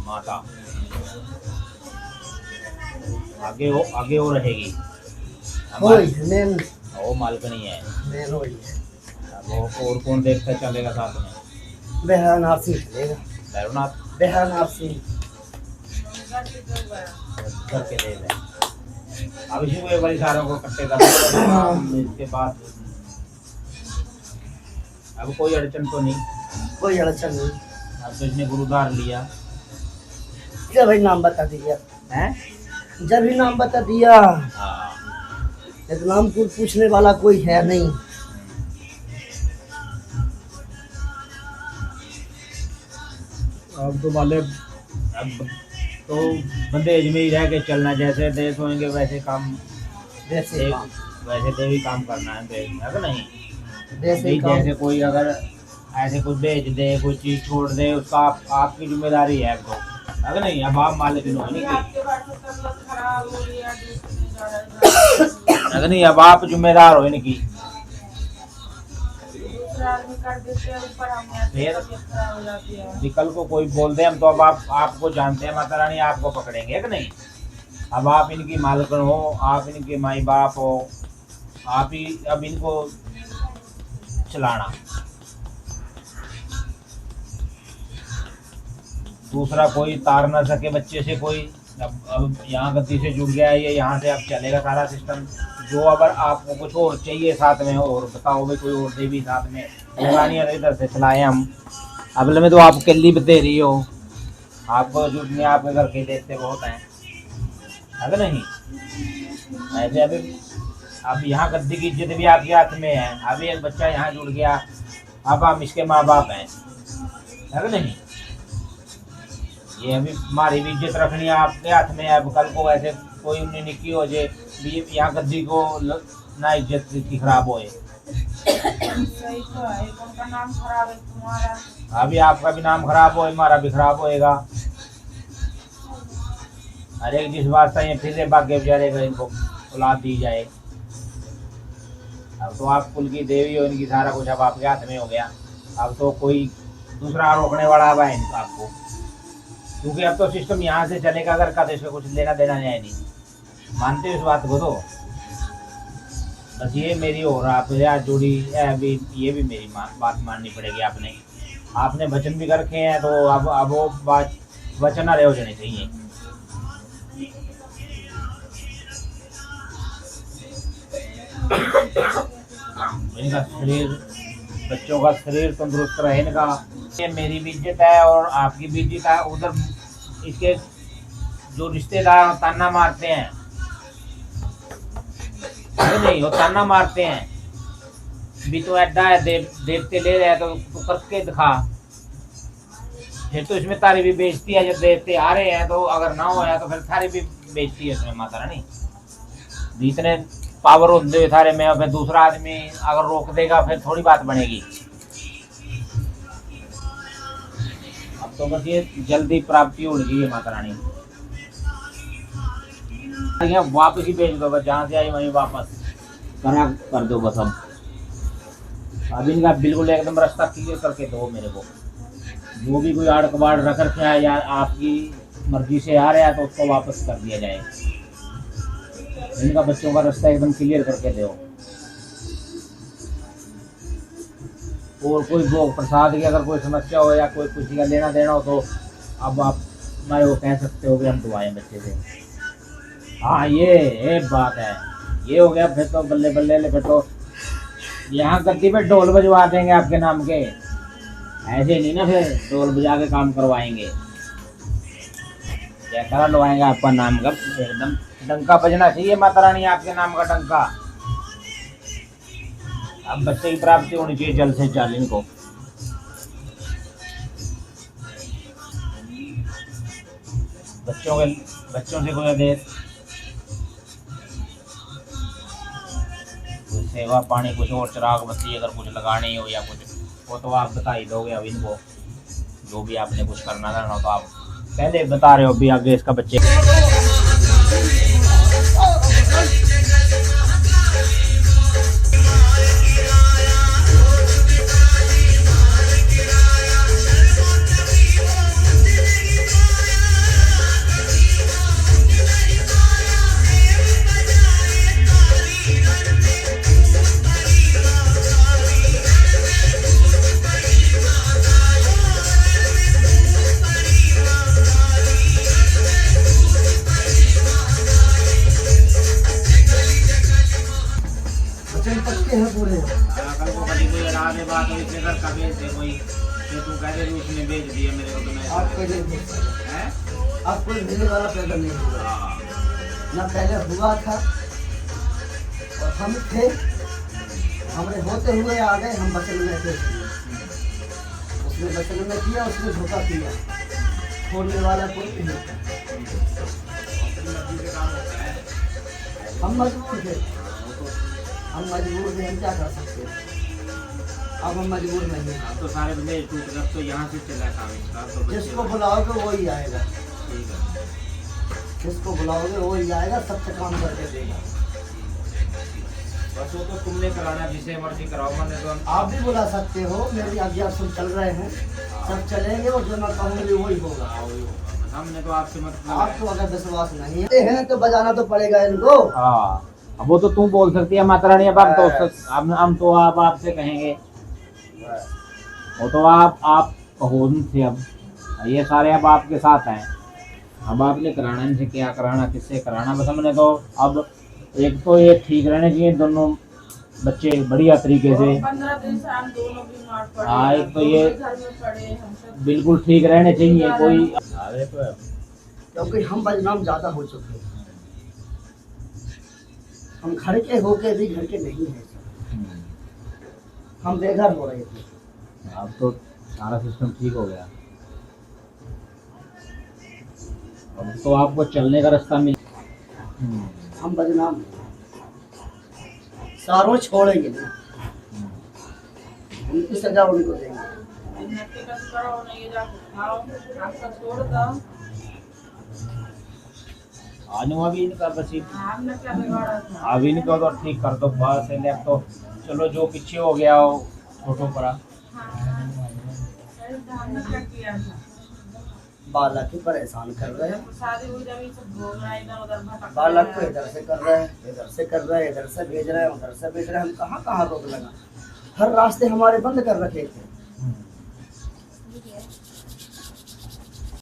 माता आगे वो रहेगी वो मालकनी है वो। और कौन देखता चलेगा साथ में? बेहरानाथ सिंह चलेगा। बेहरानाथ सिंह करके दे दे। अब इसी को एक बार सारों को कट्टे का इसके बाद अब कोई अड़चन तो नहीं। कोई अड़चन नहीं। अब तो इसने गुरुद्वार लिया। जब ही नाम बता दिया हैं? जब ही नाम बता दिया। हाँ। एक नाम को पूछने वाला कोई है नहीं। अब तो वाले अब तो बंदेज में ही रह के चलना, जैसे देश होंगे वैसे काम, वैसे देवी काम करना है देश में, है नहीं? वैसे जैसे कोई अगर ऐसे कुछ बेच दे, कोई चीज छोड़ दे, उसका आपकी जिम्मेदारी है तो, है नहीं? अब आप मालिक हो नहीं, अब आप जिम्मेदार हो इनकी। फिर कल को कोई बोल दे हम तो अब आपको जानते हैं माता रानी, आपको पकड़ेंगे, है कि नहीं? अब आप इनकी मालकन हो, आप इनके माई बाप हो, आप ही अब इनको चलाना। दूसरा कोई तार ना सके बच्चे से कोई। अब यहाँ गद्दी से जुड़ गया है ये, यहाँ से अब चलेगा सारा सिस्टम। जो अगर आपको कुछ और चाहिए साथ में और बताओ भाई, कोई और देवी साथ में लगानियाँ इधर से चलाए हम। अब में तो आप केली दे रही हो, आपको जुटने आपके घर के देखते बहुत हैं, है नहीं? ऐसे अभी अब यहाँ गद्दी की इज्जत भी आपके हाथ में है। अभी एक बच्चा यहाँ जुड़ गया, अब हम इसके माँ बाप हैं, है नहीं? ये अभी हमारी भी इज्जत रखनी है आपके हाथ में। अब कल को ऐसे कोई उन्हें निकी हो जाए, यहाँ गद्दी को ना इज्जत की खराब होए। सही तो है, उनका नाम खराब है तुम्हारा। अभी आपका भी नाम खराब हो, हमारा भी खराब होएगा। अरे जिस वास्ता ये फिर से भाग्य बेचारे को इनको औलाद दी जाए। अब तो आप कुल की देवी हो, इनकी सारा कुछ अब आपके हाथ में हो गया। अब तो कोई दूसरा रोकने वाला है इनका आपको, क्योंकि अब तो सिस्टम यहाँ से चलेगा। अगर का देश का कुछ लेना देना है नहीं, मानते हो इस बात को? तो बस ये मेरी और आप यार जोड़ी है अभी, ये भी मेरी बात माननी पड़ेगी। आपने वचन भी कर रखे हैं, तो अब वो बात वचन रहे हो जाने चाहिए। इनका शरीर, बच्चों का शरीर तंदुरुस्त रहे इनका। ये मेरी भी इज्जत है और आपकी भी इज्जत है। उधर इसके जो रिश्तेदार ताना मारते हैं, नहीं वो ताना मारते हैं भी तो ऐसा है, देवते ले रहे हैं तो तू करके दिखा। फिर तो इसमें तारी भी बेचती है। जब देवते आ रहे हैं तो अगर ना हो तो फिर थारी भी बेचती है इसमें माता रानी। जितने पावर होते हुए थारे में, फिर दूसरा आदमी अगर रोक देगा फिर थोड़ी बात बनेगी। अब तो बस ये जल्दी प्राप्ति होनी चाहिए माता रानी। वापस ही भेज दो, बस जहाँ से आई वहीं वापस कर दो बस। अब इनका बिल्कुल एकदम रास्ता क्लियर करके दो मेरे को। जो भी कोई आड़ कबाड़ रख रखा है या आपकी मर्जी से आ रहा है तो उसको वापस कर दिया जाए। इनका बच्चों का रास्ता एकदम क्लियर करके दो। और कोई भोग प्रसाद की अगर कोई समस्या हो या कोई किसी का लेना देना हो तो अब आप हमारे को कह सकते हो कि हम दुआएं बच्चे से। हाँ ये बात है, ये हो गया। फिर तो बल्ले बल्ले, फिर तो यहाँ गद्दी पे ढोल बजवा देंगे आपके नाम के। ऐसे नहीं ना, फिर ढोल बजा के काम करवाएंगे, जयकारा लगवाएंगे आपका नाम का। एकदम डंका बजना चाहिए माता रानी, आपके नाम का डंका। अब बच्चे की प्राप्ति होनी चाहिए जल्द से जल्द इनको। बच्चों से कोई देर सेवा पानी कुछ और चिराग बत्ती अगर कुछ लगानी हो या कुछ वो तो आप बता ही दोगे। अब इनको जो भी आपने कुछ करना था तो आप पहले बता रहे हो भी आगे इसका बच्चे पहले भी उसने भेज दिया मेरे को, तो मैं आपको नहीं भेज सकते। हैं? आपको भेजने वाला पैदा नहीं हुआ, हाँ, ना पहले हुआ था। और हम थे, हमारे होते हुए आ गए, हम बचन में थे। उसने बचन में किया, उसने धोखा किया। छोड़ने वाला कोई नहीं था। अपनी मर्जी से काम होता है। हम मजबूर थे, हम मजबूर थे, हम क्या कर सकते हैं। अब हम मजबूर नहीं हैं। अब तो सारे बंदे टूट गए, अब तो यहाँ से चला काम इसका, तो बच्चे जिसको बुलाओगे वही आएगा, ठीक है। जिसको बुलाओगे वही आएगा, सबसे काम करके देगा। बस वो तो तुमने कराना, जिसे मर्जी कराओ, मैंने तो आप भी बुला सकते हो, मेरी आज्ञा सब चल रहे हैं, सब चलेंगे और जो मैं कहूँगी वही होगा। हमने तो आपसे मतलब आपको अगर विश्वास नहीं है तो बजाना तो पड़ेगा इनको। हाँ, अब वो तो तू बोल सकती है माता रानी, अब हम तो आप आपसे कहेंगे, वो तो आप कहो थे। अब ये सारे अब आपके साथ हैं, अब आपने कराना, इनसे क्या कराना, किससे कराना। बस हमने तो अब एक तो ये ठीक रहने चाहिए दोनों बच्चे बढ़िया तरीके से। 15 दिन से हम दोनों बीमार पड़े। हाँ, एक तो ये घर में पड़े हम सब। बिल्कुल ठीक रहने चाहिए कोई। अरे तो क्योंकि हम बदनाम ज्यादा हो चुके हैं, हम घर के होके भी घर के नहीं हैं, हम बेघर हो रहे थे। अब तो सारा सिस्टम ठीक हो गया, अब तो आपको चलने का रास्ता मिल। हम बदनाम हैं। सारों छोड़ेंगे नहीं, उनकी सजा उनको देंगे। व्यक्तिगत करो, नहीं जाके खाओ, आपका छोड़ दो। अभी इनका बस हमने क्या बिगाड़ा था? अभी इनको तो ठीक कर दो बस। इन्हें अब तो चलो जो पीछे हो गया हो छोटो पड़ा। हाँ, हमने क्या किया था? बालक को परेशान कर रहे हैं, शादी हुई जब ये सब घूम रहा है, इधर उधर भटक बालक को रहा है। इधर से कर रहे हैं, इधर से कर रहे हैं, इधर से भेज रहे हैं, उधर से भेज रहे हैं। हम कहाँ कहाँ रोक लगा, हर रास्ते हमारे बंद कर रखे थे।